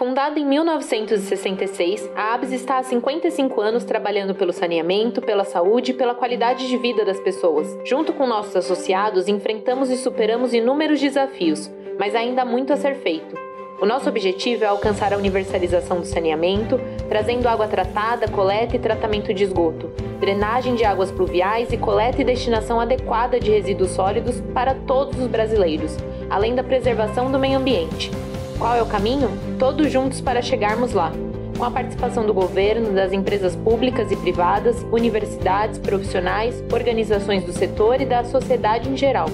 Fundada em 1966, a ABS está há 55 anos trabalhando pelo saneamento, pela saúde e pela qualidade de vida das pessoas. Junto com nossos associados, enfrentamos e superamos inúmeros desafios, mas ainda há muito a ser feito. O nosso objetivo é alcançar a universalização do saneamento, trazendo água tratada, coleta e tratamento de esgoto, drenagem de águas pluviais e coleta e destinação adequada de resíduos sólidos para todos os brasileiros, além da preservação do meio ambiente. Qual é o caminho? Todos juntos para chegarmos lá. Com a participação do governo, das empresas públicas e privadas, universidades, profissionais, organizações do setor e da sociedade em geral.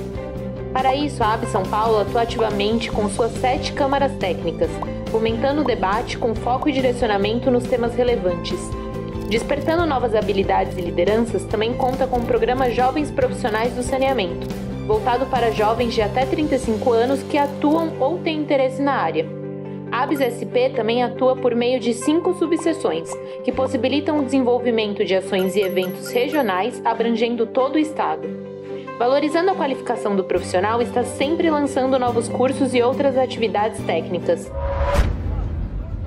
Para isso, a ABS São Paulo atua ativamente com suas 7 câmaras técnicas, fomentando o debate com foco e direcionamento nos temas relevantes. Despertando novas habilidades e lideranças, também conta com o programa Jovens Profissionais do Saneamento, voltado para jovens de até 35 anos que atuam ou têm interesse na área. A ABS SP também atua por meio de 5 subseções, que possibilitam o desenvolvimento de ações e eventos regionais abrangendo todo o estado. Valorizando a qualificação do profissional, está sempre lançando novos cursos e outras atividades técnicas.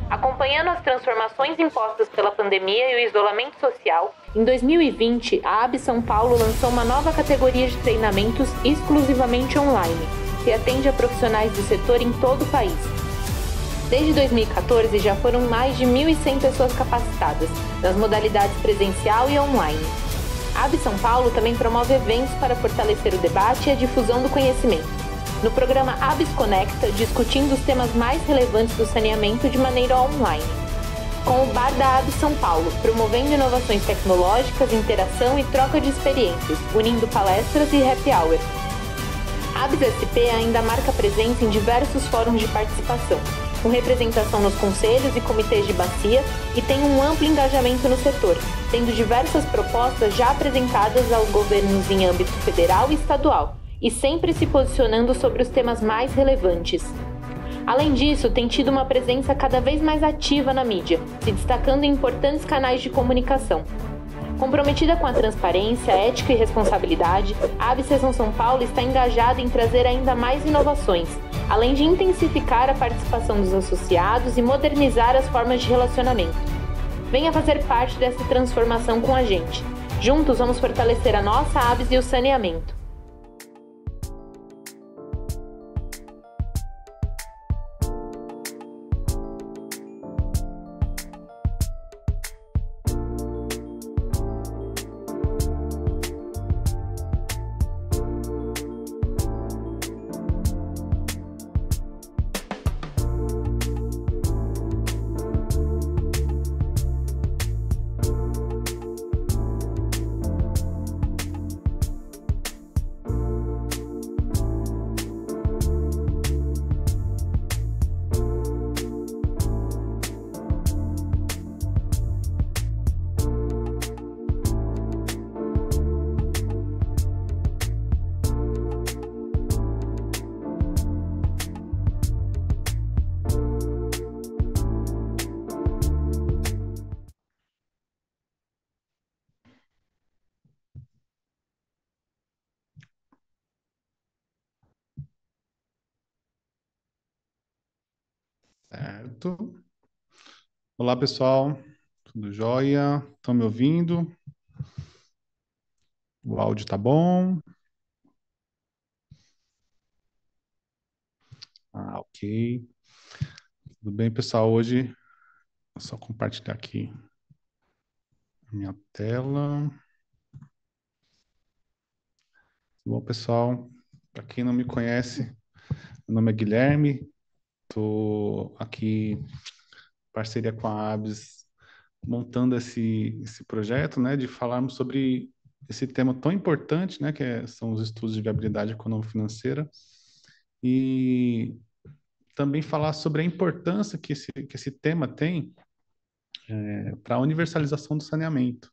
Acompanhando as transformações impostas pela pandemia e o isolamento social, em 2020, a ABS São Paulo lançou uma nova categoria de treinamentos exclusivamente online, que atende a profissionais do setor em todo o país. Desde 2014, já foram mais de 1.100 pessoas capacitadas, nas modalidades presencial e online. A ABS São Paulo também promove eventos para fortalecer o debate e a difusão do conhecimento. No programa ABS Conecta, discutindo os temas mais relevantes do saneamento de maneira online. Com o Bar da ABS São Paulo, promovendo inovações tecnológicas, interação e troca de experiências, unindo palestras e happy hour. A ABS SP ainda marca presença em diversos fóruns de participação, com representação nos conselhos e comitês de bacia e tem um amplo engajamento no setor, tendo diversas propostas já apresentadas aos governos em âmbito federal e estadual, e sempre se posicionando sobre os temas mais relevantes. Além disso, tem tido uma presença cada vez mais ativa na mídia, se destacando em importantes canais de comunicação. Comprometida com a transparência, ética e responsabilidade, a ABS Seção São Paulo está engajada em trazer ainda mais inovações, além de intensificar a participação dos associados e modernizar as formas de relacionamento. Venha fazer parte dessa transformação com a gente. Juntos vamos fortalecer a nossa ABS e o saneamento. Certo. Olá, pessoal. Tudo jóia? Estão me ouvindo? O áudio tá bom? Ok. Tudo bem, pessoal? Hoje, é só compartilhar aqui a minha tela. Bom, pessoal, para quem não me conhece, meu nome é Guilherme. Estou aqui, em parceria com a ABS, montando esse projeto, né, de falarmos sobre esse tema tão importante, né, são os estudos de viabilidade econômico-financeira, e também falar sobre a importância que esse tema tem para a universalização do saneamento.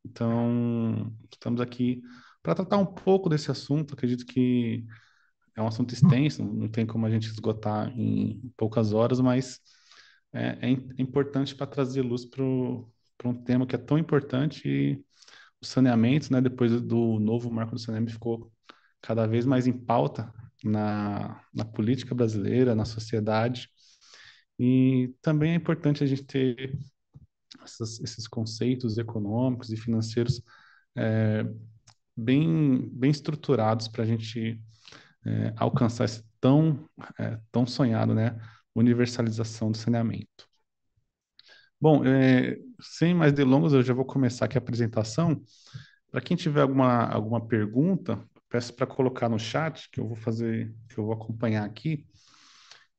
Então, estamos aqui para tratar um pouco desse assunto. Acredito que é um assunto extenso, não tem como a gente esgotar em poucas horas, mas é importante para trazer luz para um tema que é tão importante. E o saneamento, né, depois do novo marco do saneamento, ficou cada vez mais em pauta na política brasileira, na sociedade. E também é importante a gente ter esses conceitos econômicos e financeiros é, bem estruturados para a gente alcançar esse tão sonhado, né, universalização do saneamento. Bom, sem mais delongas, eu já vou começar aqui a apresentação. Para quem tiver alguma pergunta, peço para colocar no chat, que eu vou fazer, que eu vou acompanhar aqui.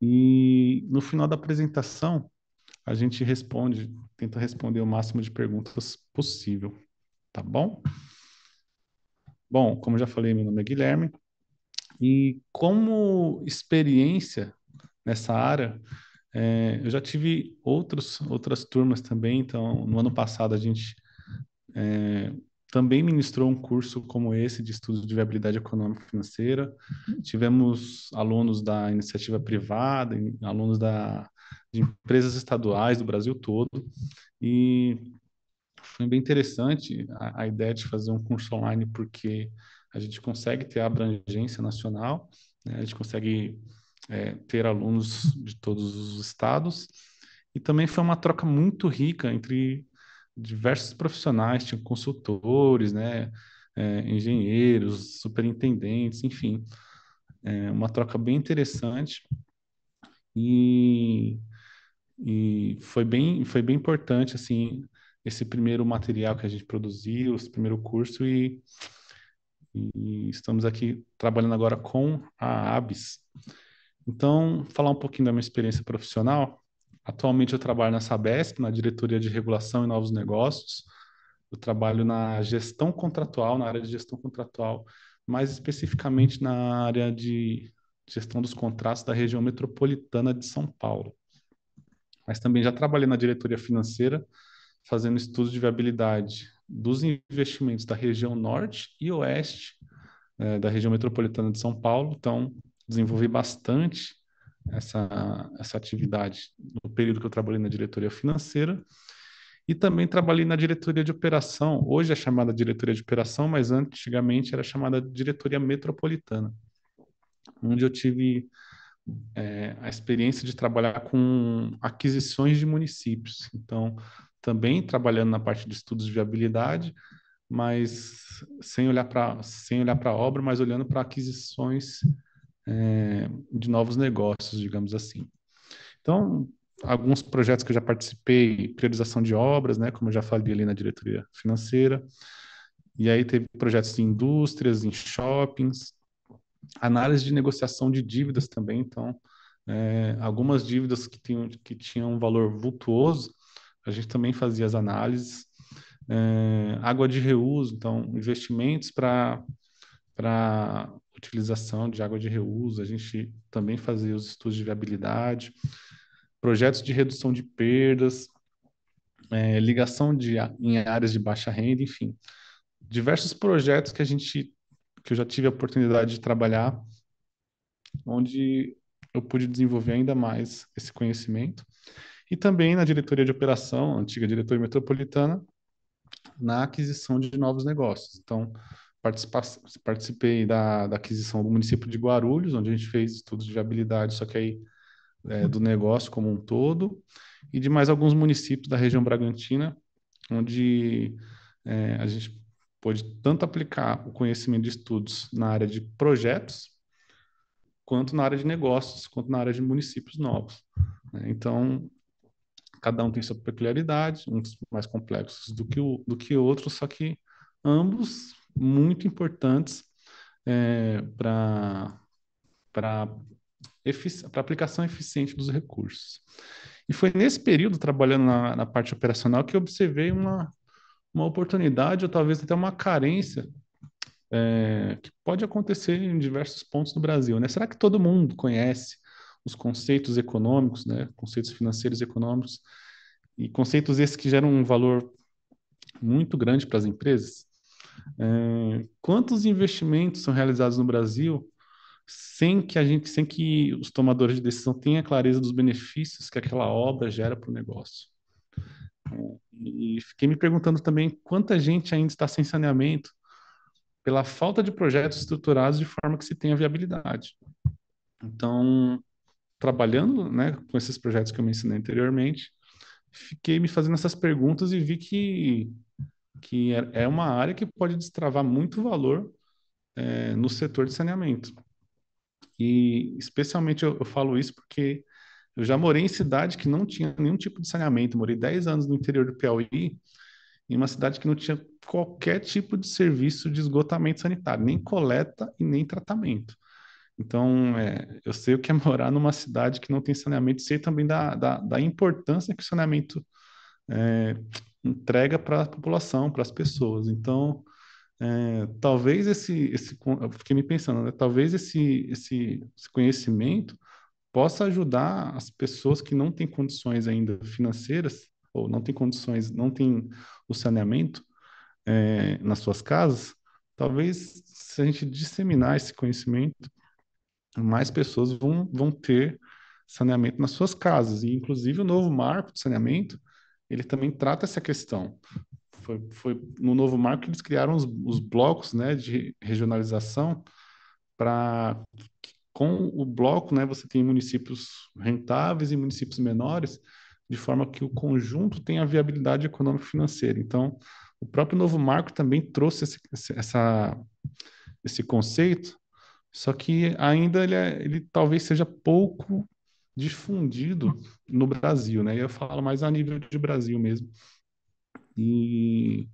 E no final da apresentação, a gente tenta responder o máximo de perguntas possível, tá bom? Bom, como já falei, meu nome é Guilherme, e como experiência nessa área, eu já tive outras turmas também. Então, no ano passado, a gente também ministrou um curso como esse de estudos de viabilidade econômica e financeira. Tivemos alunos da iniciativa privada, alunos de empresas estaduais do Brasil todo, e foi bem interessante a ideia de fazer um curso online, porque a gente consegue ter a abrangência nacional, né? A gente consegue ter alunos de todos os estados, e também foi uma troca muito rica entre diversos profissionais, tinha consultores, né? Engenheiros, superintendentes, enfim, uma troca bem interessante. E foi bem importante, assim, esse primeiro material que a gente produziu, esse primeiro curso, e estamos aqui trabalhando agora com a ABS. Então, falar um pouquinho da minha experiência profissional. Atualmente eu trabalho na Sabesp, na Diretoria de Regulação e Novos Negócios. Eu trabalho na gestão contratual, na área de gestão contratual, mais especificamente na área de gestão dos contratos da região metropolitana de São Paulo. Mas também já trabalhei na diretoria financeira, fazendo estudos de viabilidade dos investimentos da região norte e oeste, da região metropolitana de São Paulo. Então, desenvolvi bastante essa atividade no período que eu trabalhei na diretoria financeira. E também trabalhei na diretoria de operação. Hoje é chamada diretoria de operação, mas antigamente era chamada diretoria metropolitana, onde eu tive a experiência de trabalhar com aquisições de municípios. Então, também trabalhando na parte de estudos de viabilidade, mas sem olhar para a obra, mas olhando para aquisições de novos negócios, digamos assim. Então, alguns projetos que eu já participei, priorização de obras, né, como eu já falei ali na diretoria financeira, e aí teve projetos em indústrias, em shoppings, análise de negociação de dívidas também. Então, algumas dívidas que tinham um valor vultuoso, a gente também fazia as análises. Água de reuso, então, investimentos para utilização de água de reuso, a gente também fazia os estudos de viabilidade, projetos de redução de perdas, ligação em áreas de baixa renda, enfim, diversos projetos que eu já tive a oportunidade de trabalhar, onde eu pude desenvolver ainda mais esse conhecimento. E também na diretoria de operação, antiga diretoria metropolitana, na aquisição de novos negócios. Então, participei da aquisição do município de Guarulhos, onde a gente fez estudos de viabilidade, só que aí do negócio como um todo, e de mais alguns municípios da região Bragantina, onde a gente pôde tanto aplicar o conhecimento de estudos na área de projetos, quanto na área de negócios, quanto na área de municípios novos, né? Então, cada um tem sua peculiaridade, uns mais complexos do que outros, só que ambos muito importantes para aplicação eficiente dos recursos. E foi nesse período, trabalhando na parte operacional, que eu observei uma oportunidade, ou talvez até uma carência, que pode acontecer em diversos pontos do Brasil, né? Será que todo mundo conhece os conceitos econômicos, né? Conceitos financeiros e econômicos, e conceitos esses que geram um valor muito grande para as empresas? Quantos investimentos são realizados no Brasil sem que os tomadores de decisão tenham clareza dos benefícios que aquela obra gera para o negócio? E fiquei me perguntando também quanta gente ainda está sem saneamento pela falta de projetos estruturados de forma que se tenha viabilidade. Então, trabalhando, né, com esses projetos que eu mencionei anteriormente, fiquei me fazendo essas perguntas e vi que é uma área que pode destravar muito valor no setor de saneamento. E especialmente eu falo isso porque eu já morei em cidade que não tinha nenhum tipo de saneamento. Morei 10 anos no interior do Piauí, em uma cidade que não tinha qualquer tipo de serviço de esgotamento sanitário, nem coleta e nem tratamento. Então, eu sei o que é morar numa cidade que não tem saneamento, sei também da importância que o saneamento é, entrega para a população, para as pessoas. Então, talvez eu fiquei me pensando, né? Talvez esse conhecimento possa ajudar as pessoas que não têm condições ainda financeiras, ou não têm condições, não têm o saneamento, nas suas casas. Talvez, se a gente disseminar esse conhecimento, mais pessoas vão ter saneamento nas suas casas. E, inclusive, o novo marco de saneamento, ele também trata essa questão. Foi no novo marco que eles criaram os blocos, né, de regionalização para com o bloco, né, você tem municípios rentáveis e municípios menores, de forma que o conjunto tenha viabilidade econômica e financeira. Então, o próprio novo marco também trouxe esse conceito, só que ainda ele talvez seja pouco difundido no Brasil, né? Eu falo mais a nível de Brasil mesmo. E,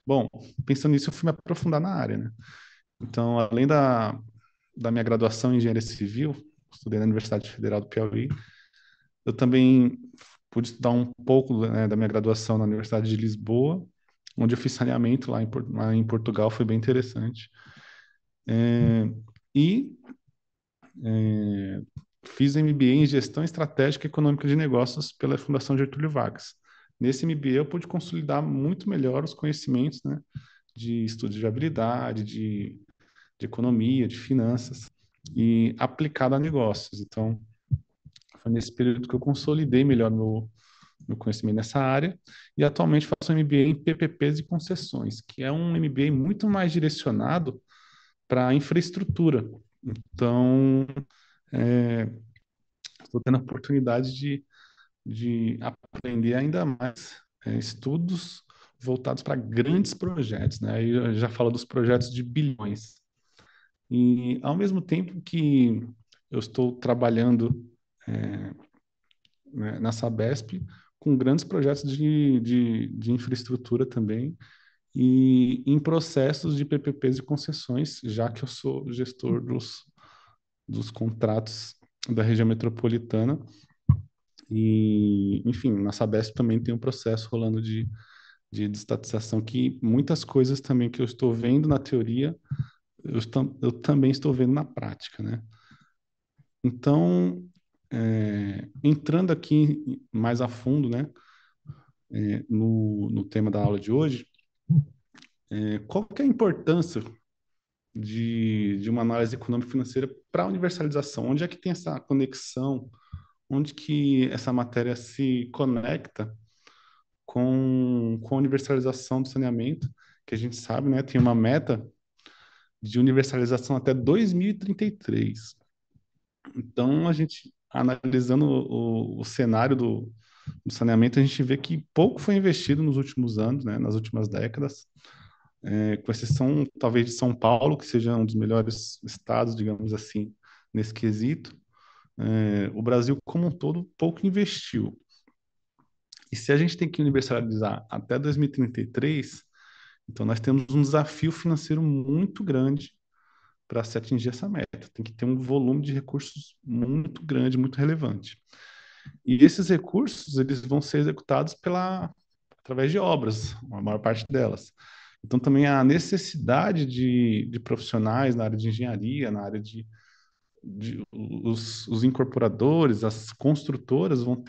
bom, pensando nisso, eu fui me aprofundar na área, né? Então, além da minha graduação em engenharia civil, estudei na Universidade Federal do Piauí, eu também pude estudar um pouco, né, da minha graduação na Universidade de Lisboa, onde eu fiz saneamento lá em Portugal, foi bem interessante. E fiz MBA em Gestão Estratégica e Econômica de Negócios pela Fundação Getúlio Vargas. Nesse MBA eu pude consolidar muito melhor os conhecimentos, né, de estudo de viabilidade, de economia, de finanças, e aplicado a negócios. Então, foi nesse período que eu consolidei melhor meu conhecimento nessa área, e atualmente faço um MBA em PPPs e concessões, que é um MBA muito mais direcionado para a infraestrutura. Então, estou tendo a oportunidade de aprender ainda mais estudos voltados para grandes projetos, né? Aí eu já falo dos projetos de bilhões. E, ao mesmo tempo que eu estou trabalhando né, na Sabesp com grandes projetos de infraestrutura também e em processos de PPPs e concessões, já que eu sou gestor dos contratos da região metropolitana. E, enfim, na Sabesp também tem um processo rolando de estatização que muitas coisas também que eu estou vendo na teoria, eu também estou vendo na prática, né? Então, entrando aqui mais a fundo, né, no tema da aula de hoje, qual que é a importância de uma análise econômica e financeira para a universalização? Onde é que tem essa conexão? Onde que essa matéria se conecta com a universalização do saneamento, que a gente sabe, né, tem uma meta de universalização até 2033. Então, a gente, analisando o cenário do saneamento, a gente vê que pouco foi investido nos últimos anos, né, nas últimas décadas, com exceção, talvez, de São Paulo, que seja um dos melhores estados, digamos assim, nesse quesito. O Brasil, como um todo, pouco investiu. E se a gente tem que universalizar até 2033, então nós temos um desafio financeiro muito grande para se atingir essa meta. Tem que ter um volume de recursos muito grande, muito relevante. E esses recursos, eles vão ser executados através de obras, a maior parte delas. Então, também a necessidade de profissionais na área de engenharia, na área os incorporadores, as construtoras vão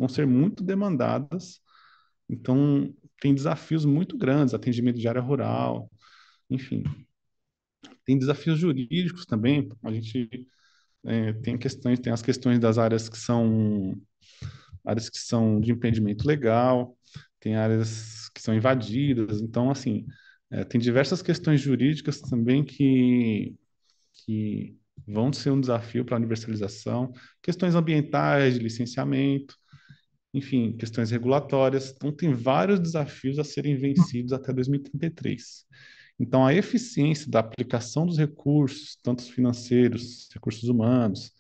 ser muito demandadas. Então, tem desafios muito grandes, atendimento de área rural, enfim. Tem desafios jurídicos também. A gente tem as questões das áreas que são de impedimento legal, tem áreas que são invadidas. Então, assim, tem diversas questões jurídicas também que vão ser um desafio para a universalização, questões ambientais, de licenciamento, enfim, questões regulatórias. Então, tem vários desafios a serem vencidos até 2033. Então, a eficiência da aplicação dos recursos, tanto os financeiros, recursos humanos,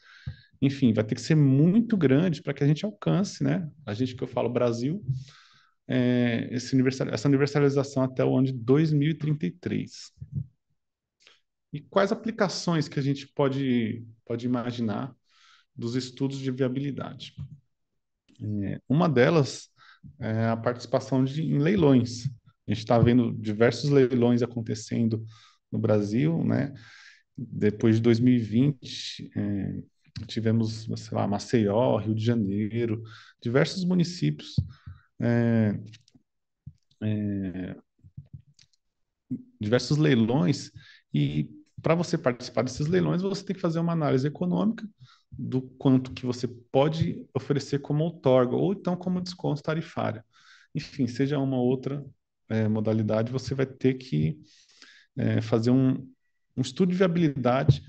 enfim, vai ter que ser muito grande para que a gente alcance, né? A gente que eu falo Brasil, essa universalização até o ano de 2033. E quais aplicações que a gente pode imaginar dos estudos de viabilidade? Uma delas é a participação em leilões. A gente está vendo diversos leilões acontecendo no Brasil, né? Depois de 2020, tivemos, sei lá, Maceió, Rio de Janeiro, diversos municípios, é, diversos leilões, e para você participar desses leilões, você tem que fazer uma análise econômica do quanto que você pode oferecer como outorga, ou então como desconto tarifário. Enfim, seja uma outra modalidade, você vai ter que fazer um estudo de viabilidade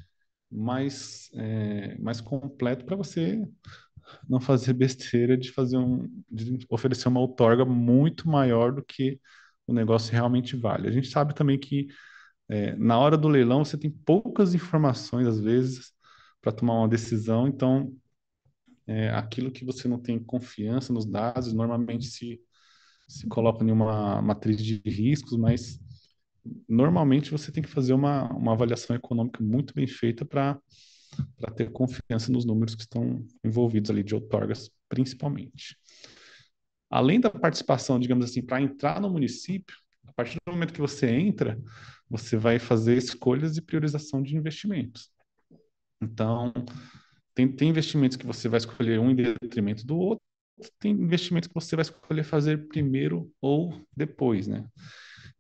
mais completo para você não fazer besteira de oferecer uma outorga muito maior do que o negócio realmente vale. A gente sabe também que na hora do leilão você tem poucas informações às vezes para tomar uma decisão, então aquilo que você não tem confiança nos dados normalmente se coloca em uma matriz de riscos, mas normalmente você tem que fazer uma avaliação econômica muito bem feita para ter confiança nos números que estão envolvidos ali de outorgas, principalmente. Além da participação, digamos assim, para entrar no município, a partir do momento que você entra, você vai fazer escolhas e priorização de investimentos. Então, tem investimentos que você vai escolher um em detrimento do outro, tem investimentos que você vai escolher fazer primeiro ou depois, né?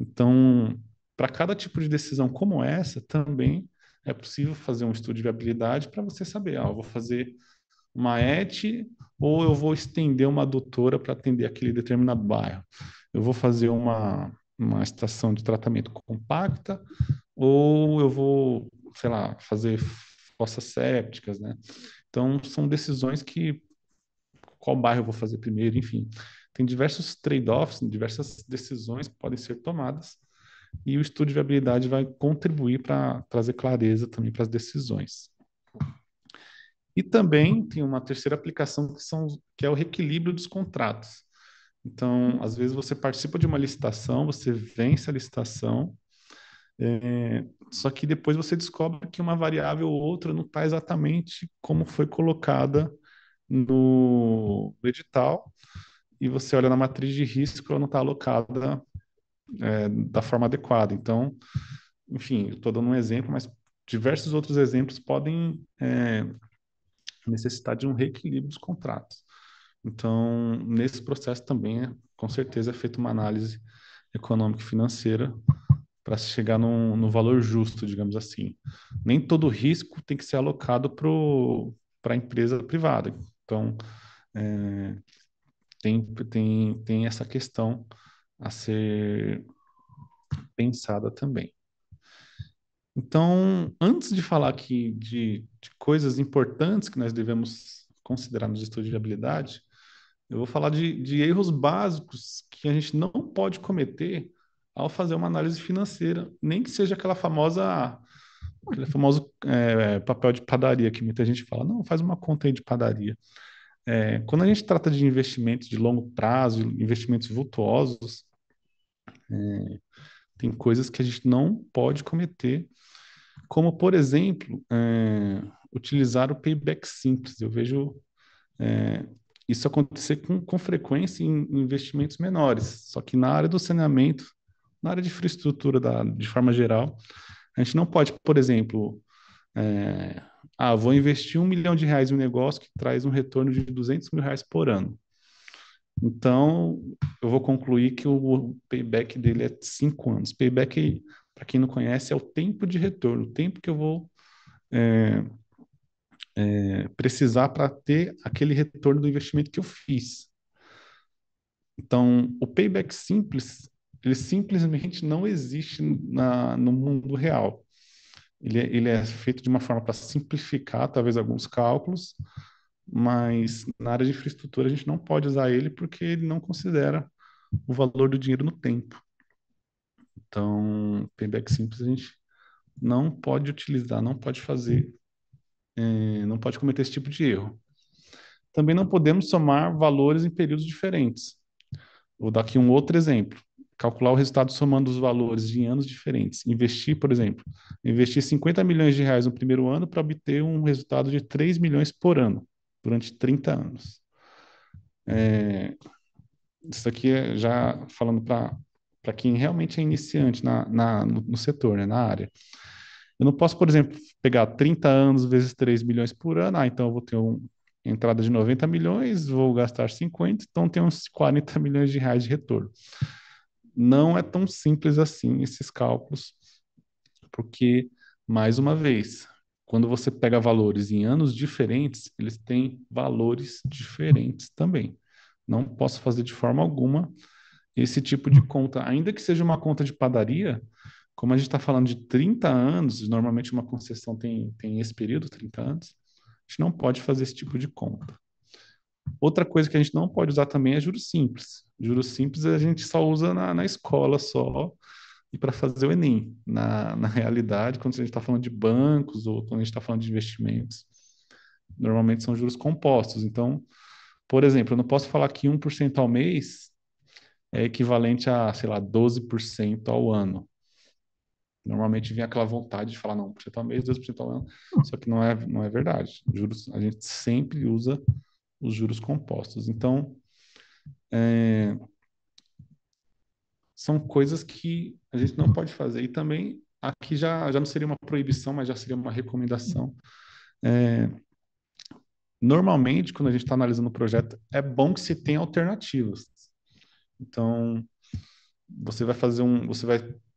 Então, para cada tipo de decisão como essa, também é possível fazer um estudo de viabilidade para você saber, eu vou fazer uma ET ou eu vou estender uma adutora para atender aquele determinado bairro. Eu vou fazer uma estação de tratamento compacta ou eu vou, sei lá, fazer fossas sépticas, né? Então, são decisões que qual bairro eu vou fazer primeiro, enfim. Tem diversos trade-offs, diversas decisões que podem ser tomadas e o estudo de viabilidade vai contribuir para trazer clareza também para as decisões. E também tem uma terceira aplicação que é o reequilíbrio dos contratos. Então, às vezes você participa de uma licitação, você vence a licitação, só que depois você descobre que uma variável ou outra não está exatamente como foi colocada no edital, e você olha na matriz de risco, ela não está alocada da forma adequada. Então, enfim, estou dando um exemplo, mas diversos outros exemplos podem necessitar de um reequilíbrio dos contratos. Então, nesse processo também, com certeza, é feita uma análise econômica e financeira para se chegar no valor justo, digamos assim. Nem todo risco tem que ser alocado para a empresa privada. Então, tem essa questão a ser pensada também. Então, antes de falar aqui de coisas importantes que nós devemos considerar nos estudos de viabilidade, eu vou falar de erros básicos que a gente não pode cometer ao fazer uma análise financeira, nem que seja aquele famoso papel de padaria que muita gente fala, não, faz uma conta aí de padaria. Quando a gente trata de investimentos de longo prazo, investimentos vultuosos, tem coisas que a gente não pode cometer, como, por exemplo, utilizar o payback simples. Eu vejo isso acontecer com frequência em investimentos menores, só que na área do saneamento, na área de infraestrutura de forma geral, a gente não pode, por exemplo, vou investir R$ 1 milhão em um negócio que traz um retorno de R$ 200 mil por ano. Então, eu vou concluir que o payback dele é 5 anos. Payback, para quem não conhece, é o tempo de retorno, o tempo que eu vou precisar para ter aquele retorno do investimento que eu fiz. Então, o payback simples, ele simplesmente não existe no mundo real. Ele é feito de uma forma para simplificar, talvez, alguns cálculos, mas na área de infraestrutura a gente não pode usar ele porque ele não considera o valor do dinheiro no tempo. Então, payback simples a gente não pode utilizar, não pode fazer, não pode cometer esse tipo de erro. Também não podemos somar valores em períodos diferentes. Vou dar aqui um outro exemplo. Calcular o resultado somando os valores de anos diferentes. Investir, por exemplo, investir 50 milhões de reais no primeiro ano para obter um resultado de 3 milhões por ano, durante 30 anos. Isso aqui é já falando para quem realmente é iniciante no setor, né, na área. Eu não posso, por exemplo, pegar 30 anos vezes 3 milhões por ano. Então eu vou ter uma entrada de 90 milhões, vou gastar 50, então tem uns 40 milhões de reais de retorno. Não é tão simples assim esses cálculos, porque, mais uma vez, quando você pega valores em anos diferentes, eles têm valores diferentes também. Não posso fazer de forma alguma esse tipo de conta, ainda que seja uma conta de padaria, como a gente está falando de 30 anos, normalmente uma concessão tem esse período, 30 anos, a gente não pode fazer esse tipo de conta. Outra coisa que a gente não pode usar também é juros simples. Juros simples a gente só usa na escola só e para fazer o Enem. Na realidade, quando a gente está falando de bancos ou quando a gente está falando de investimentos, normalmente são juros compostos. Então, por exemplo, eu não posso falar que 1% ao mês é equivalente a, sei lá, 12% ao ano. Normalmente vem aquela vontade de falar, não, 1% ao mês, 2% ao ano, só que não é verdade. Juros, a gente sempre usa os juros compostos. Então, são coisas que a gente não pode fazer. E também, aqui já não seria uma proibição, mas já seria uma recomendação. Normalmente, quando a gente está analisando o projeto, é bom que se tenha alternativas. Então, você vai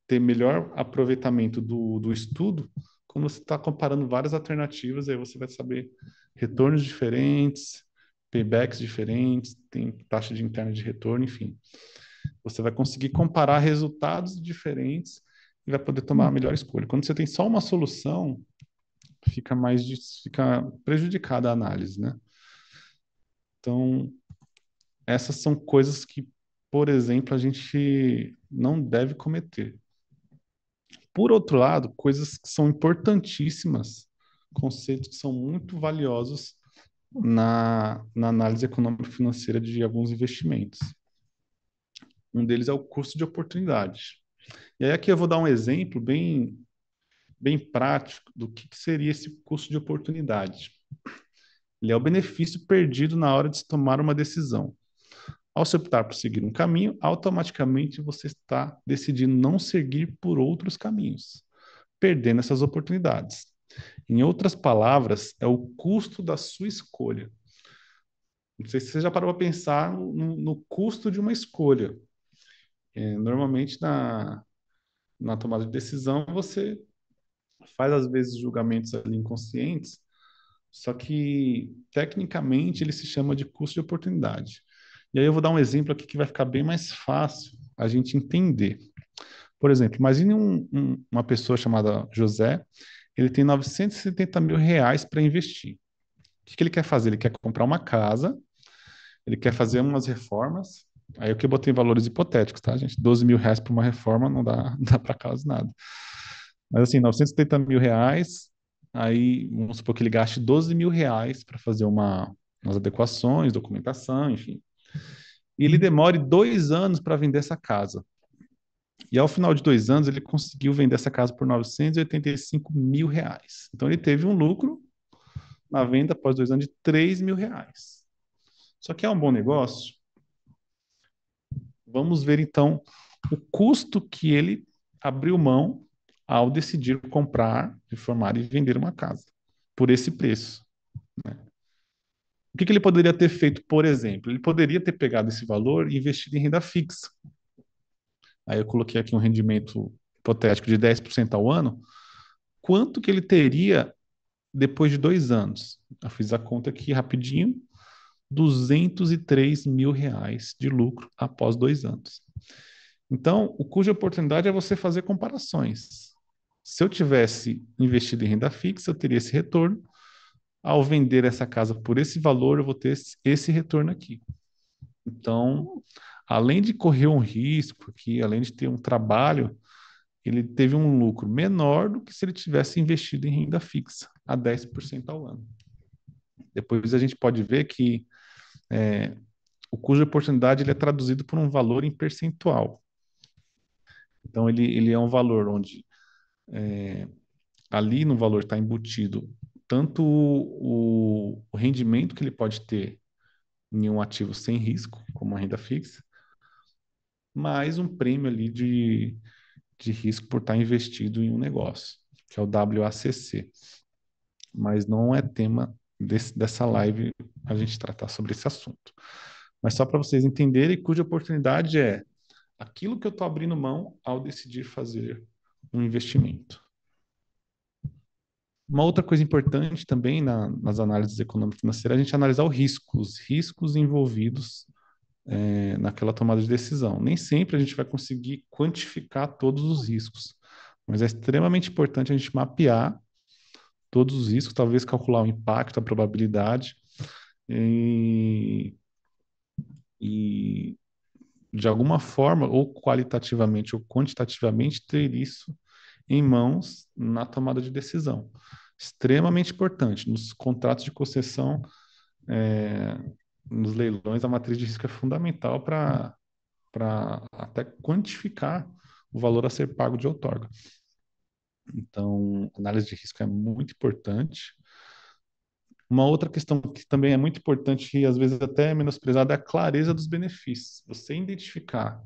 ter melhor aproveitamento do estudo quando você está comparando várias alternativas, aí você vai saber retornos diferentes, paybacks diferentes, tem taxa de interna de retorno, enfim. Você vai conseguir comparar resultados diferentes e vai poder tomar a melhor escolha. Quando você tem só uma solução, fica prejudicada a análise, né? Então, essas são coisas que, por exemplo, a gente não deve cometer. Por outro lado, coisas que são importantíssimas, conceitos que são muito valiosos na análise econômico-financeira de alguns investimentos. Um deles é o custo de oportunidade. E aí aqui eu vou dar um exemplo bem prático do que seria esse custo de oportunidade. Ele é o benefício perdido na hora de se tomar uma decisão. Ao se optar por seguir um caminho, automaticamente você está decidindo não seguir por outros caminhos, perdendo essas oportunidades. Em outras palavras, é o custo da sua escolha. Não sei se você já parou para pensar no custo de uma escolha. Normalmente, na tomada de decisão, você faz, às vezes, julgamentos ali inconscientes, só que, tecnicamente, ele se chama de custo de oportunidade. E aí eu vou dar um exemplo aqui que vai ficar bem mais fácil a gente entender. Por exemplo, imagine uma pessoa chamada José, ele tem 970 mil reais para investir. O que ele quer fazer? Ele quer comprar uma casa, ele quer fazer umas reformas. Aí o que eu botei valores hipotéticos, tá, gente? 12 mil reais para uma reforma não dá, não dá para casa nada. Mas assim, 970 mil reais, aí vamos supor que ele gaste 12 mil reais para fazer umas adequações, documentação, enfim. E ele demore 2 anos para vender essa casa. E ao final de 2 anos, ele conseguiu vender essa casa por 985 mil reais. Então, ele teve um lucro na venda após 2 anos de 3 mil reais. Só que é um bom negócio? Vamos ver, então, o custo que ele abriu mão ao decidir comprar, reformar e vender uma casa por esse preço. Né? O que ele poderia ter feito, por exemplo? Ele poderia ter pegado esse valor e investido em renda fixa. Aí eu coloquei aqui um rendimento hipotético de 10% ao ano. Quanto que ele teria depois de 2 anos? Eu fiz a conta aqui rapidinho. 203 mil reais de lucro após 2 anos. Então, o custo de oportunidade é você fazer comparações. Se eu tivesse investido em renda fixa, eu teria esse retorno. Ao vender essa casa por esse valor, eu vou ter esse retorno aqui. Então, além de correr um risco aqui, além de ter um trabalho, ele teve um lucro menor do que se ele tivesse investido em renda fixa, a 10% ao ano. Depois a gente pode ver que o custo de oportunidade ele é traduzido por um valor em percentual. Então, ele é um valor onde ali no valor está embutido tanto o rendimento que ele pode ter em um ativo sem risco, como a renda fixa, mais um prêmio ali de risco por estar investido em um negócio, que é o WACC. Mas não é tema dessa live a gente tratar sobre esse assunto. Mas só para vocês entenderem, cuja oportunidade é aquilo que eu estou abrindo mão ao decidir fazer um investimento. Uma outra coisa importante também nas análises econômico-financeiras é a gente analisar os riscos envolvidos naquela tomada de decisão. Nem sempre a gente vai conseguir quantificar todos os riscos, mas é extremamente importante a gente mapear todos os riscos, talvez calcular o impacto, a probabilidade e de alguma forma, ou qualitativamente ou quantitativamente, ter isso em mãos na tomada de decisão. Extremamente importante. Nos contratos de concessão, nos leilões, a matriz de risco é fundamental para até quantificar o valor a ser pago de outorga. Então, análise de risco é muito importante. Uma outra questão que também é muito importante e às vezes até é menosprezada é a clareza dos benefícios. Você identificar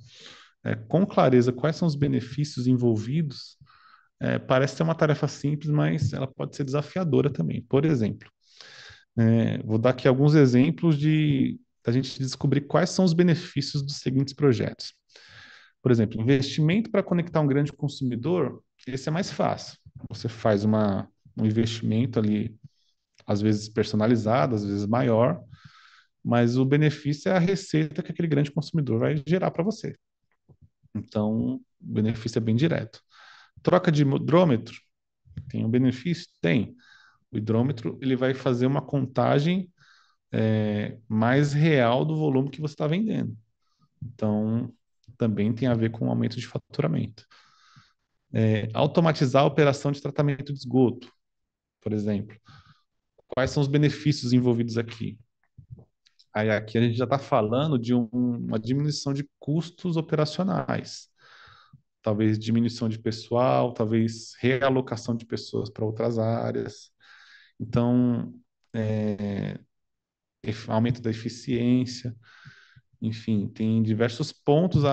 com clareza quais são os benefícios envolvidos parece ser uma tarefa simples, mas ela pode ser desafiadora também. Por exemplo, vou dar aqui alguns exemplos da gente descobrir quais são os benefícios dos seguintes projetos. Por exemplo, investimento para conectar um grande consumidor, esse é mais fácil. Você faz um investimento ali, às vezes personalizado, às vezes maior, mas o benefício é a receita que aquele grande consumidor vai gerar para você. Então, o benefício é bem direto. Troca de hidrômetro, tem um benefício? Tem. O hidrômetro ele vai fazer uma contagem mais real do volume que você está vendendo. Então, também tem a ver com o aumento de faturamento. Automatizar a operação de tratamento de esgoto, por exemplo. Quais são os benefícios envolvidos aqui? Aí aqui a gente já está falando de uma diminuição de custos operacionais. Talvez diminuição de pessoal, talvez realocação de pessoas para outras áreas. Então, aumento da eficiência. Enfim, tem diversos pontos,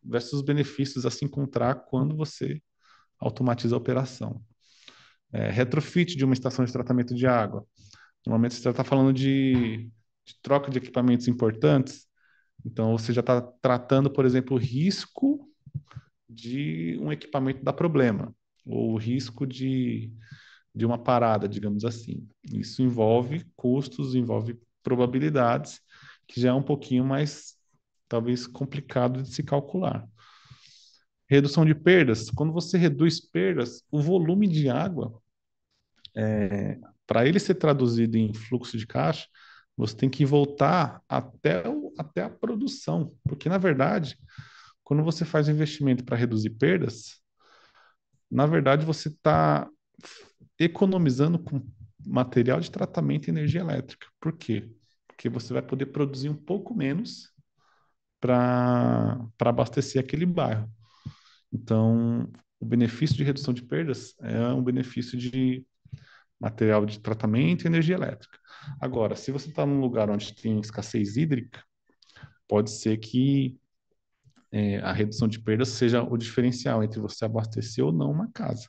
diversos benefícios a se encontrar quando você automatiza a operação. Retrofit de uma estação de tratamento de água. Normalmente você já está falando de troca de equipamentos importantes, então você já está tratando, por exemplo, o risco de um equipamento dar problema, ou o risco de uma parada, digamos assim. Isso envolve custos, envolve probabilidades, que já é um pouquinho mais, talvez, complicado de se calcular. Redução de perdas. Quando você reduz perdas, o volume de água, para ele ser traduzido em fluxo de caixa, você tem que voltar até a produção. Porque, na verdade, quando você faz um investimento para reduzir perdas, na verdade, você está economizando com material de tratamento e energia elétrica. Por quê? Porque você vai poder produzir um pouco menos para abastecer aquele bairro. Então, o benefício de redução de perdas é um benefício de material de tratamento e energia elétrica. Agora, se você está num lugar onde tem escassez hídrica, pode ser que a redução de perdas seja o diferencial entre você abastecer ou não uma casa.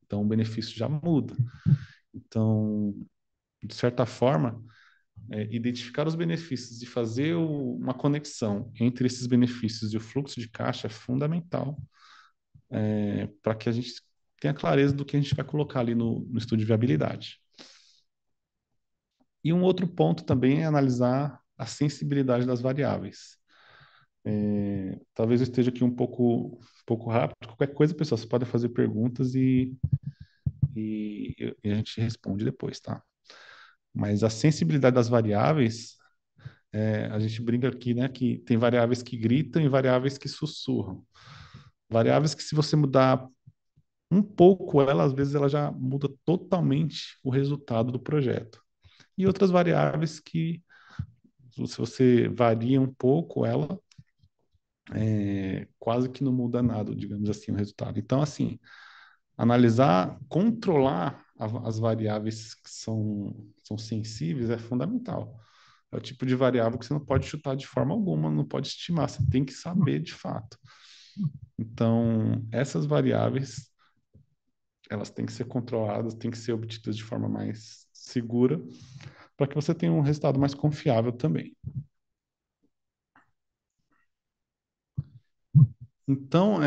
Então, o benefício já muda. Então, de certa forma, identificar os benefícios e fazer uma conexão entre esses benefícios e o fluxo de caixa é fundamental para que a gente tenha clareza do que a gente vai colocar ali no estudo de viabilidade. E um outro ponto também é analisar a sensibilidade das variáveis. Talvez eu esteja aqui um pouco rápido. Qualquer coisa, pessoal, você pode fazer perguntas e a gente responde depois, tá? Mas a sensibilidade das variáveis, a gente brinca aqui, né, que tem variáveis que gritam e variáveis que sussurram. Variáveis que, se você mudar um pouco ela, às vezes ela já muda totalmente o resultado do projeto. E outras variáveis que, se você varia um pouco ela, quase que não muda nada, digamos assim, o resultado. Então, assim, analisar, controlar as variáveis que são sensíveis é fundamental. É o tipo de variável que você não pode chutar de forma alguma, não pode estimar, você tem que saber de fato. Então, essas variáveis, elas têm que ser controladas, têm que ser obtidas de forma mais segura, para que você tenha um resultado mais confiável também. Então,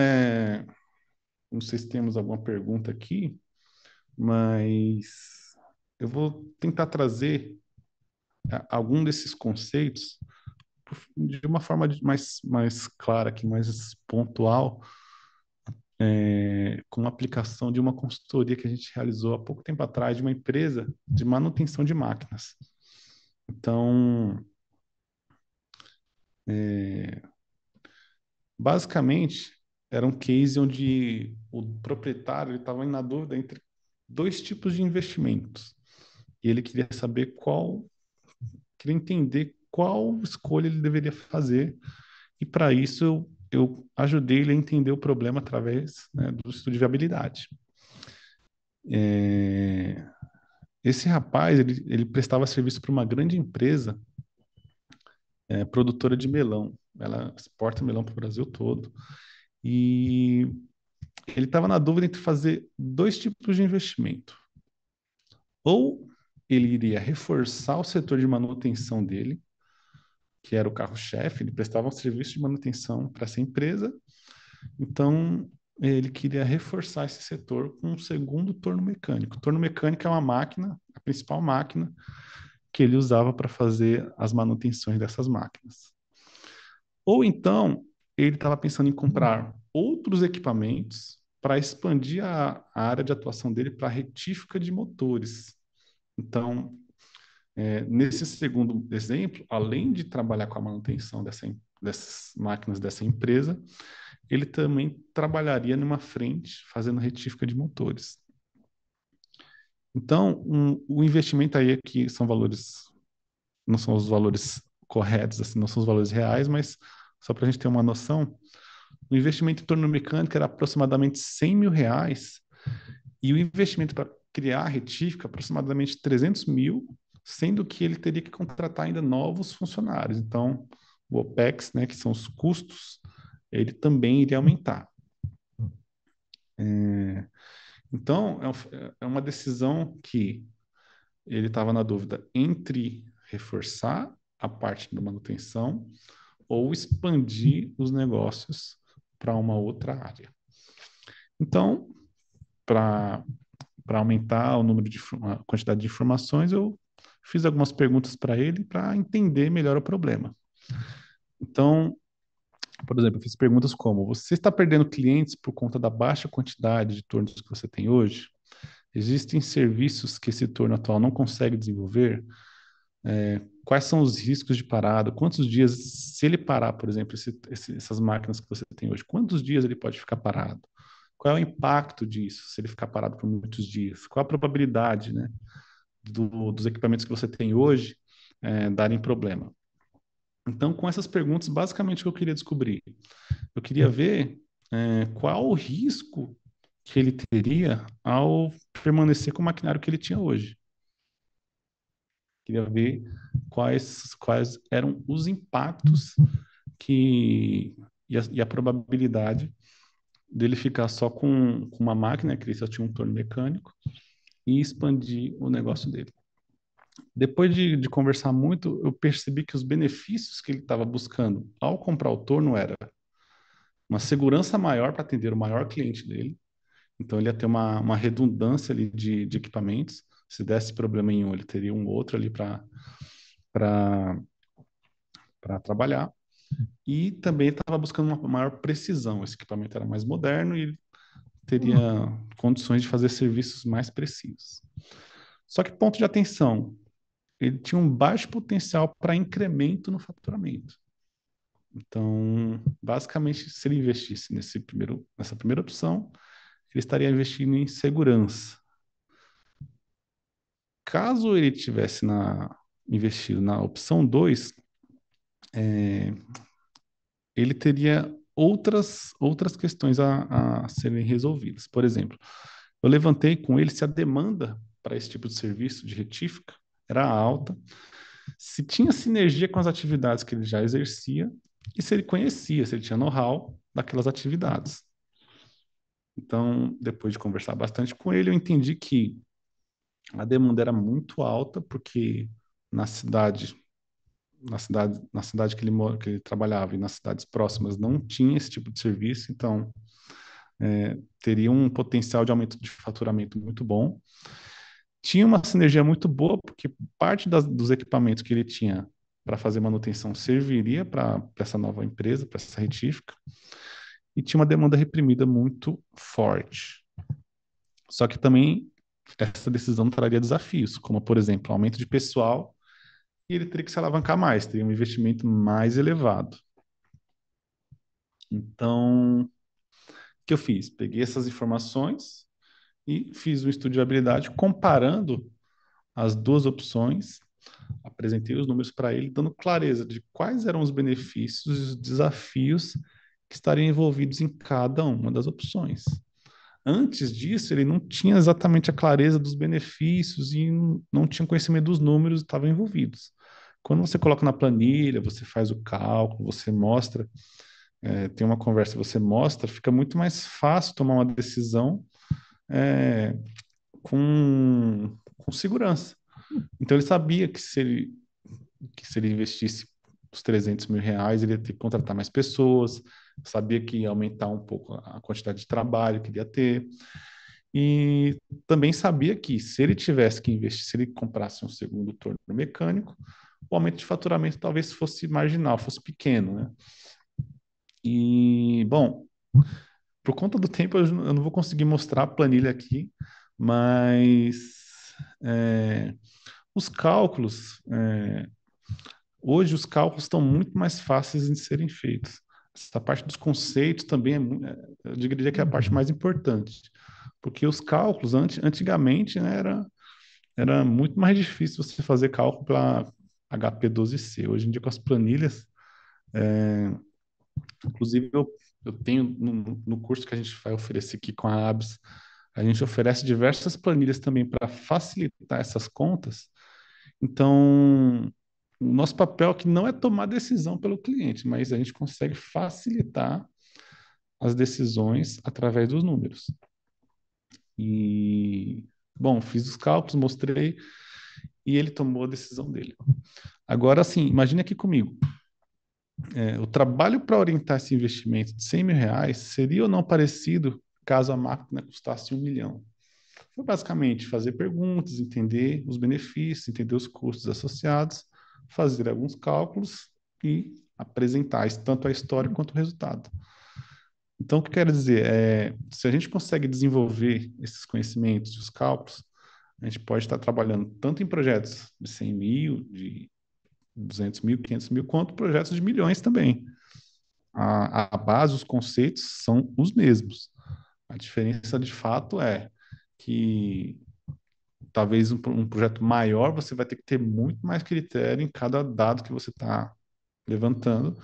não sei se temos alguma pergunta aqui, mas eu vou tentar trazer algum desses conceitos de uma forma mais clara, aqui, mais pontual, com a aplicação de uma consultoria que a gente realizou há pouco tempo atrás de uma empresa de manutenção de máquinas. Então, basicamente, era um case onde o proprietário estava na dúvida entre dois tipos de investimentos. E ele queria saber queria entender qual escolha ele deveria fazer. E para isso eu ajudei ele a entender o problema através, né, do estudo de viabilidade. Esse rapaz, ele prestava serviço para uma grande empresa, produtora de melão. Ela exporta melão para o Brasil todo. E ele estava na dúvida entre fazer dois tipos de investimento. Ou ele iria reforçar o setor de manutenção dele, que era o carro-chefe, ele prestava um serviço de manutenção para essa empresa, então ele queria reforçar esse setor com um segundo torno mecânico. O torno mecânico é uma máquina, a principal máquina que ele usava para fazer as manutenções dessas máquinas. Ou então, ele estava pensando em comprar outros equipamentos para expandir a área de atuação dele para retífica de motores. Então, nesse segundo exemplo, além de trabalhar com a manutenção dessas máquinas dessa empresa, ele também trabalharia numa frente fazendo retífica de motores. Então, o investimento aí aqui são valores, não são os valores corretos, assim, não são os valores reais, mas só para a gente ter uma noção, o investimento em torno mecânico era aproximadamente R$ 100.000 e o investimento para criar a retífica aproximadamente 300 mil, sendo que ele teria que contratar ainda novos funcionários. Então, o OPEX, né, que são os custos, ele também iria aumentar. Então, é uma decisão que ele estava na dúvida entre reforçar a parte da manutenção ou expandir os negócios para uma outra área. Então, para aumentar o número a quantidade de informações, eu fiz algumas perguntas para ele para entender melhor o problema. Então, por exemplo, eu fiz perguntas como: você está perdendo clientes por conta da baixa quantidade de tornos que você tem hoje? Existem serviços que esse torno atual não consegue desenvolver? Quais são os riscos de parada? Quantos dias, se ele parar, por exemplo, essas máquinas que você tem hoje, quantos dias ele pode ficar parado? Qual é o impacto disso, se ele ficar parado por muitos dias? Qual a probabilidade, né, dos equipamentos que você tem hoje darem problema? Então, com essas perguntas, basicamente o que eu queria descobrir? Eu queria ver qual o risco que ele teria ao permanecer com o maquinário que ele tinha hoje. Queria ver quais eram os impactos e a probabilidade dele ficar só com uma máquina, que ele só tinha um torno mecânico, e expandir o negócio dele. Depois de conversar muito, eu percebi que os benefícios que ele estava buscando ao comprar o torno era uma segurança maior para atender o maior cliente dele. Então, ele ia ter uma redundância ali de equipamentos. Se desse problema em um, ele teria um outro ali para trabalhar. e também estava buscando uma maior precisão. Esse equipamento era mais moderno e teria condições de fazer serviços mais precisos. Só que ponto de atenção, ele tinha um baixo potencial para incremento no faturamento. Então, basicamente, se ele investisse nessa primeira opção, ele estaria investindo em segurança. Caso ele tivesse investido na opção 2, ele teria outras questões a serem resolvidas. Por exemplo, eu levantei com ele se a demanda para esse tipo de serviço de retífica era alta, se tinha sinergia com as atividades que ele já exercia e se ele conhecia, se ele tinha know-how daquelas atividades. Então, depois de conversar bastante com ele, eu entendi que a demanda era muito alta, porque na cidade, na cidade que ele trabalhava e nas cidades próximas não tinha esse tipo de serviço, então teria um potencial de aumento de faturamento muito bom. Tinha uma sinergia muito boa, porque parte dos equipamentos que ele tinha para fazer manutenção serviria para essa nova empresa, para essa retífica, e tinha uma demanda reprimida muito forte. Só que também essa decisão traria desafios, como, por exemplo, aumento de pessoal, e ele teria que se alavancar mais, teria um investimento mais elevado. Então, o que eu fiz? Peguei essas informações e fiz um estudo de viabilidade comparando as duas opções, apresentei os números para ele, dando clareza de quais eram os benefícios e os desafios que estariam envolvidos em cada uma das opções. Antes disso, ele não tinha exatamente a clareza dos benefícios e não tinha conhecimento dos números que estavam envolvidos. Quando você coloca na planilha, você faz o cálculo, você mostra, tem uma conversa, você mostra, fica muito mais fácil tomar uma decisão com segurança. Então ele sabia que se ele investisse os 300 mil reais, ele ia ter que contratar mais pessoas, sabia que ia aumentar um pouco a quantidade de trabalho que ele ia ter, e também sabia que se ele tivesse que investir, se ele comprasse um segundo torno mecânico, o aumento de faturamento talvez fosse marginal, fosse pequeno, né? E, bom, por conta do tempo, eu não vou conseguir mostrar a planilha aqui, mas os cálculos, hoje os cálculos estão muito mais fáceis de serem feitos. Essa parte dos conceitos também eu diria que é a parte mais importante, porque os cálculos, antigamente, né, era muito mais difícil você fazer cálculo para HP12C. Hoje em dia, com as planilhas, inclusive eu tenho no curso que a gente vai oferecer aqui com a ABS, a gente oferece diversas planilhas também para facilitar essas contas. Então, o nosso papel aqui não é tomar decisão pelo cliente, mas a gente consegue facilitar as decisões através dos números. E, bom, fiz os cálculos, mostrei, e ele tomou a decisão dele. Agora, assim, imagine aqui comigo. O trabalho para orientar esse investimento de 100 mil reais seria ou não parecido caso a máquina custasse 1 milhão? Foi basicamente fazer perguntas, entender os benefícios, entender os custos associados, fazer alguns cálculos e apresentar tanto a história quanto o resultado. Então, o que eu quero dizer é, se a gente consegue desenvolver esses conhecimentos e os cálculos, a gente pode estar trabalhando tanto em projetos de 100 mil, de 200 mil, 500 mil, quanto projetos de milhões também. A base, os conceitos são os mesmos. A diferença, de fato, é que talvez um projeto maior você vai ter que ter muito mais critério em cada dado que você está levantando.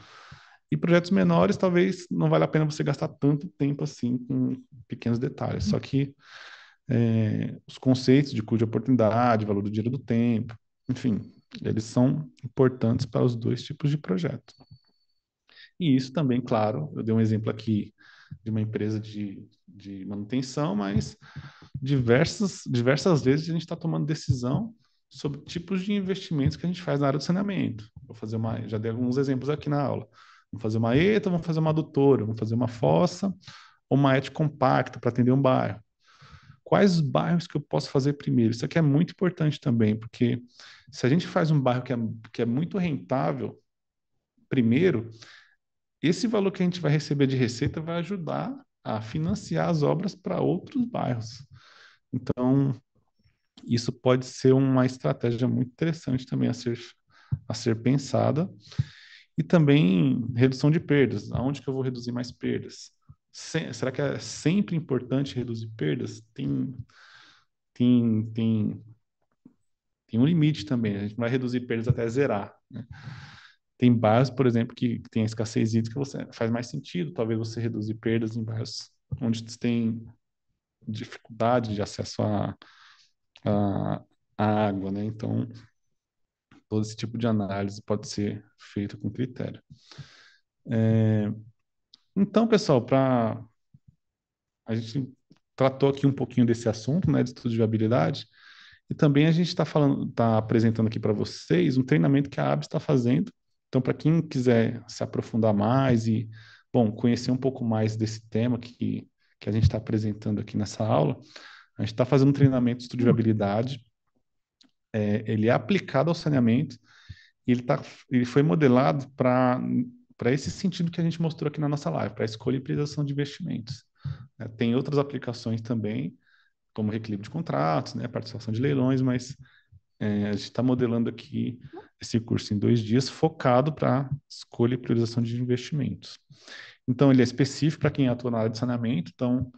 E projetos menores, talvez não vale a pena você gastar tanto tempo assim com pequenos detalhes. Só que os conceitos de custo de oportunidade, valor do dinheiro do tempo, enfim, eles são importantes para os dois tipos de projeto. E isso também, claro, eu dei um exemplo aqui de uma empresa de manutenção, mas diversas vezes a gente está tomando decisão sobre tipos de investimentos que a gente faz na área do saneamento. Já dei alguns exemplos aqui na aula. Vamos fazer uma ETA, vamos fazer uma adutora, vamos fazer uma fossa ou uma ETA compacta para atender um bairro. Quais os bairros que eu posso fazer primeiro? Isso aqui é muito importante também, porque se a gente faz um bairro que é muito rentável primeiro, esse valor que a gente vai receber de receita vai ajudar a financiar as obras para outros bairros. Então, isso pode ser uma estratégia muito interessante também a ser pensada. E também redução de perdas. Aonde que eu vou reduzir mais perdas? Será que é sempre importante reduzir perdas? Tem, tem, tem um limite também. A gente não vai reduzir perdas até zerar, né? Tem bairros, por exemplo, que tem a escassez hídrica, você faz mais sentido, talvez você reduzir perdas em bairros onde você tem dificuldade de acesso à, à água, né? Então, todo esse tipo de análise pode ser feito com critério. Então, pessoal, para a gente tratou aqui um pouquinho desse assunto, né, de estudo de viabilidade, e também a gente está falando, está apresentando aqui para vocês um treinamento que a ABS está fazendo. Então, para quem quiser se aprofundar mais e, bom, conhecer um pouco mais desse tema que a gente está apresentando aqui nessa aula, a gente está fazendo um treinamento de estudo de viabilidade. Ele é aplicado ao saneamento e ele foi modelado para esse sentido que a gente mostrou aqui na nossa live, para escolha e priorização de investimentos. Tem outras aplicações também, como reequilíbrio de contratos, né, participação de leilões, mas a gente está modelando aqui esse curso em 2 dias, focado para escolha e priorização de investimentos. Então, ele é específico para quem atua na área de saneamento, então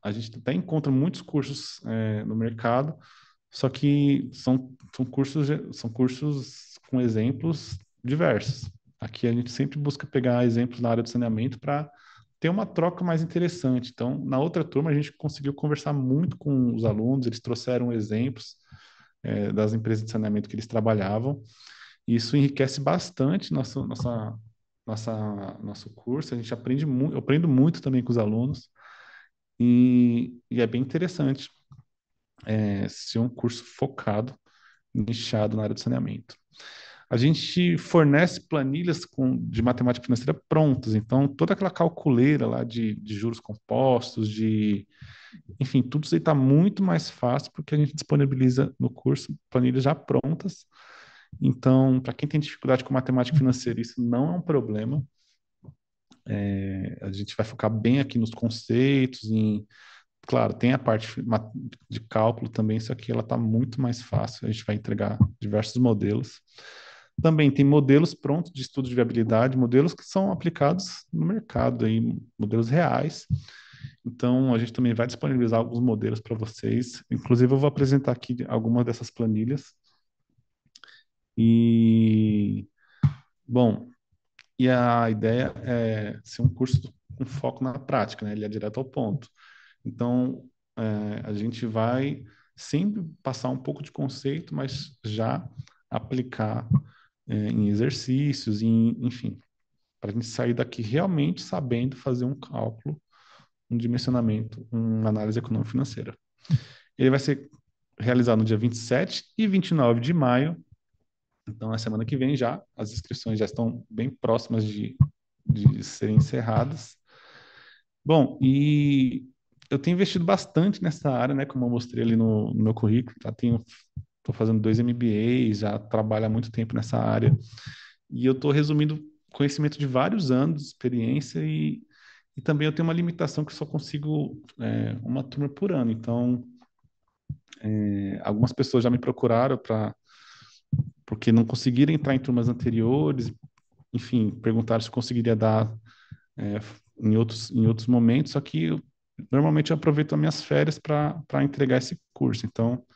a gente até encontra muitos cursos no mercado, só que são cursos com exemplos diversos. Aqui a gente sempre busca pegar exemplos na área de saneamento para ter uma troca mais interessante. Então, na outra turma, a gente conseguiu conversar muito com os alunos, eles trouxeram exemplos das empresas de saneamento que eles trabalhavam, e isso enriquece bastante nosso curso. A gente aprende muito, eu aprendo muito também com os alunos, e é bem interessante ser um curso focado, nichado na área de saneamento. A gente fornece planilhas de matemática financeira prontas, então toda aquela calculeira lá de juros compostos, enfim, tudo isso aí está muito mais fácil porque a gente disponibiliza no curso planilhas já prontas. Então, para quem tem dificuldade com matemática financeira, isso não é um problema. A gente vai focar bem aqui nos conceitos, claro, tem a parte de cálculo também, só que ela está muito mais fácil, a gente vai entregar diversos modelos. Também tem modelos prontos de estudo de viabilidade, modelos que são aplicados no mercado, aí, modelos reais. Então, a gente também vai disponibilizar alguns modelos para vocês. Inclusive, eu vou apresentar aqui algumas dessas planilhas. E, bom, e a ideia é ser um curso com foco na prática, né? Ele é direto ao ponto. Então, a gente vai sempre passar um pouco de conceito, mas já aplicar em exercícios, enfim, para a gente sair daqui realmente sabendo fazer um cálculo, um dimensionamento, uma análise econômico-financeira. Ele vai ser realizado no dia 27 e 29 de maio, então na semana que vem já, as inscrições já estão bem próximas de serem encerradas. Bom, e eu tenho investido bastante nessa área, né, como eu mostrei ali no meu currículo, estou fazendo 2 MBAs, já trabalho há muito tempo nessa área, e eu estou resumindo conhecimento de vários anos de experiência e também eu tenho uma limitação que eu só consigo uma turma por ano. Então, algumas pessoas já me procuraram porque não conseguiram entrar em turmas anteriores, enfim, perguntaram se eu conseguiria dar é, em outros momentos, só que normalmente eu aproveito as minhas férias para entregar esse curso. Então,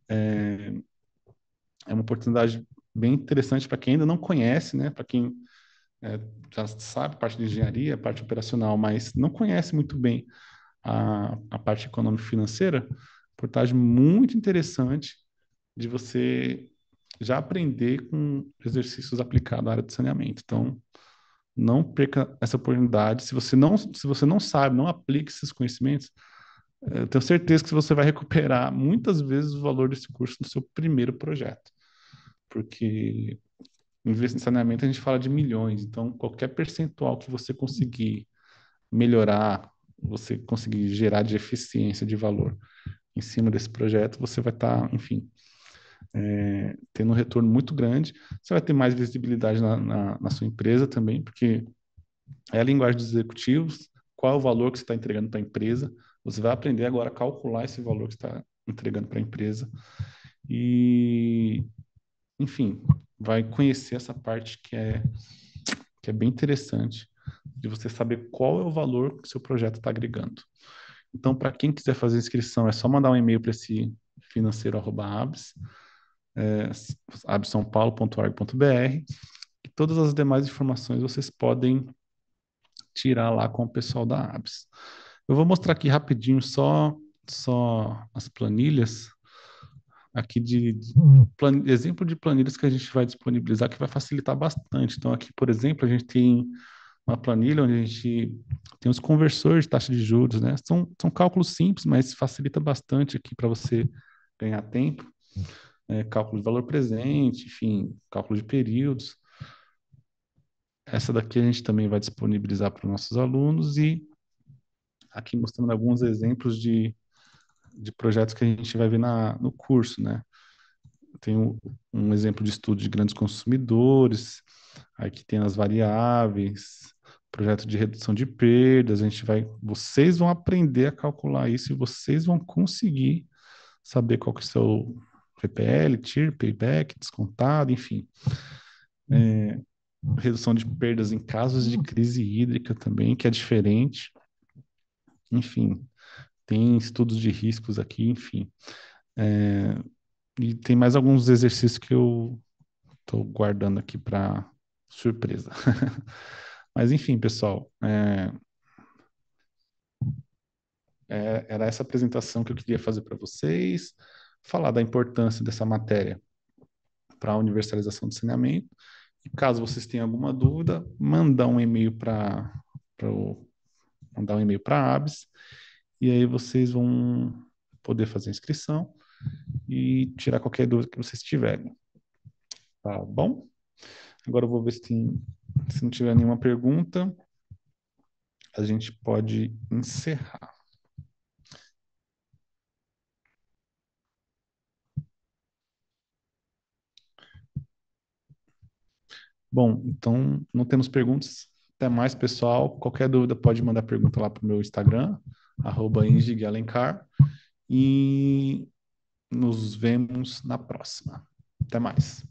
é uma oportunidade bem interessante para quem ainda não conhece, né? Para quem já sabe parte de engenharia, parte operacional, mas não conhece muito bem a parte econômica e financeira, reportagem muito interessante de você já aprender com exercícios aplicados à área de saneamento. Então, não perca essa oportunidade. Se você não sabe, não aplique esses conhecimentos, eu tenho certeza que você vai recuperar muitas vezes o valor desse curso no seu primeiro projeto. Porque em saneamento a gente fala de milhões, então qualquer percentual que você conseguir melhorar, você conseguir gerar de eficiência, de valor em cima desse projeto, você vai estar, enfim, tendo um retorno muito grande. Você vai ter mais visibilidade na sua empresa também, porque É a linguagem dos executivos, qual é o valor que você está entregando para a empresa. Você vai aprender agora a calcular esse valor que você está entregando para a empresa. E, enfim, vai conhecer essa parte que é bem interessante, de você saber qual é o valor que seu projeto está agregando. Então, para quem quiser fazer inscrição, é só mandar um e-mail para esse financeiro@abs, abssaopaulo.org.br, e todas as demais informações vocês podem tirar lá com o pessoal da ABS. Eu vou mostrar aqui rapidinho só as planilhas aqui exemplo de planilhas que a gente vai disponibilizar que vai facilitar bastante. Então aqui, por exemplo, a gente tem uma planilha onde a gente tem os conversores de taxa de juros, né? São cálculos simples, mas facilita bastante aqui para você ganhar tempo. Cálculo de valor presente, enfim, cálculo de períodos. Essa daqui a gente também vai disponibilizar para os nossos alunos e aqui mostrando alguns exemplos de projetos que a gente vai ver no curso, né? Tem um exemplo de estudo de grandes consumidores, aqui tem as variáveis, projeto de redução de perdas, vocês vão aprender a calcular isso e vocês vão conseguir saber qual que é o seu VPL, TIR, payback, descontado, enfim. Redução de perdas em casos de crise hídrica também, que é diferente. Enfim, tem estudos de riscos aqui, enfim. E tem mais alguns exercícios que eu estou guardando aqui para surpresa. Mas enfim, pessoal, era essa apresentação que eu queria fazer para vocês, falar da importância dessa matéria para a universalização do saneamento. E caso vocês tenham alguma dúvida, mandar um e-mail para a ABS, e aí vocês vão poder fazer a inscrição e tirar qualquer dúvida que vocês tiverem. Tá bom? Agora eu vou ver se não tiver nenhuma pergunta, a gente pode encerrar. Bom, então não temos perguntas. Até mais, pessoal. Qualquer dúvida pode mandar pergunta lá para o meu Instagram, @ingig_alencar. E nos vemos na próxima. Até mais.